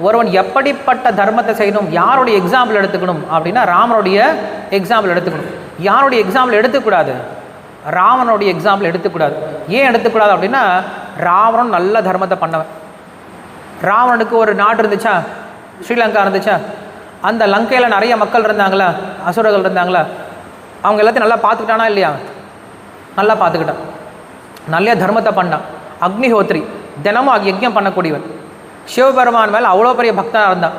ஒருவன் எப்படிப்பட்ட தர்மத்தை செய்யணும், யாருடைய எக்ஸாம்பிள் எடுத்துக்கணும் அப்படின்னா ராமனுடைய எக்ஸாம்பிள் எடுத்துக்கணும். யாருடைய எக்ஸாம்பிள் எடுத்துக்கூடாது? ராவனுடைய எக்ஸாம்பிள் எடுத்துக்கூடாது. ஏன் எடுத்துக்கூடாது அப்படின்னா ராவணன் நல்ல தர்மத்தை பண்ணவன். ராவணனுக்கு ஒரு நாடு இருந்துச்சா, ஸ்ரீலங்கா இருந்துச்சா, அந்த லங்கையில் நிறைய மக்கள் இருந்தாங்களா, அசுரர்கள் இருந்தாங்களா, அவங்க எல்லாத்தையும் நல்லா பார்த்துக்கிட்டானா இல்லையா? நல்லா பார்த்துக்கிட்டான். நல்ல தர்மத்தை பண்ணான். அக்னிஹோத்ரி, தினமும் யஜ்யம் பண்ணக்கூடியவன். சிவபெருமான் மேலே அவ்வளோ பெரிய பக்தனாக இருந்தான்.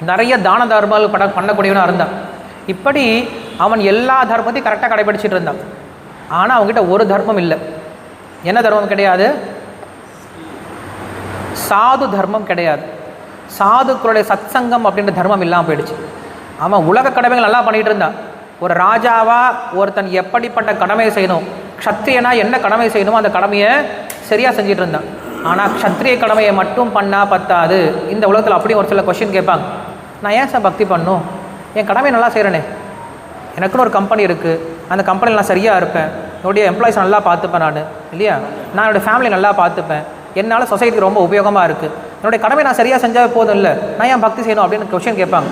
நிறைய தான தர்மங்கள் பண்ணக்கூடியவனாக இருந்தான். இப்படி அவன் எல்லா தர்மத்தையும் கரெக்டாக கடைபிடிச்சிட்டு இருந்தான். ஆனால் அவங்ககிட்ட ஒரு தர்மம் இல்லை. என்ன தர்மம் கிடையாது? சாது தர்மம் கிடையாது. சாதுக்களுடைய சத்சங்கம் அப்படின்ற தர்மம் இல்லாமல் போயிடுச்சு. அவன் உலக கடமைகள் நல்லா பண்ணிகிட்டு இருந்தான். ஒரு ராஜாவா ஒருத்தன் எப்படிப்பட்ட கடமையை செய்யணும், க்ஷத்ரியனா என்ன கடமை செய்யணுமோ அந்த கடமையை சரியாக செஞ்சிட்டு இருந்தான். ஆனால் க்ஷத்ரிய கடமையை மட்டும் பண்ணால் பத்தாது. இந்த உலகத்தில் அப்படியும் ஒரு சில கொஸ்டின் கேட்பாங்க. நான் ஏன் சார் பக்தி பண்ணணும்? என் கடமையை நல்லா செய்கிறேனே, எனக்குன்னு ஒரு கம்பெனி இருக்குது, அந்த கம்பெனியில் நான் சரியாக இருப்பேன், என்னுடைய எம்ப்ளாயிஸ் நல்லா பார்த்துப்பேன் நான் இல்லையா, நான் என்னுடைய ஃபேமிலி நல்லா பார்த்துப்பேன், என்னால் சொசைட்டிக்கு ரொம்ப உபயோகமாக இருக்குது, என்னுடைய கடமை நான் சரியாக செஞ்சால் போதும் இல்லை, நான் ஏன் பக்தி செய்யணும் அப்படின்னு கொஸ்டின் கேட்பாங்க.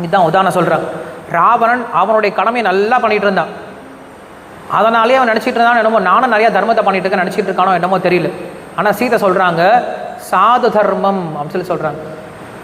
இதுதான் உதாரணம் சொல்கிறேன். ராவணன் அவனுடைய கடமையை நல்லா பண்ணிகிட்டு இருந்தான். அதனாலே அவன் நினச்சிட்டு இருந்தான் என்னமோ நானும் நிறையா தர்மத்தை பண்ணிட்டு இருக்கேன் நினச்சிட்டு இருக்கானோ என்னமோ தெரியல. ஆனால் சீதை சொல்கிறாங்க சாது தர்மம் அப்படின்னு சொல்லி சொல்கிறாங்க.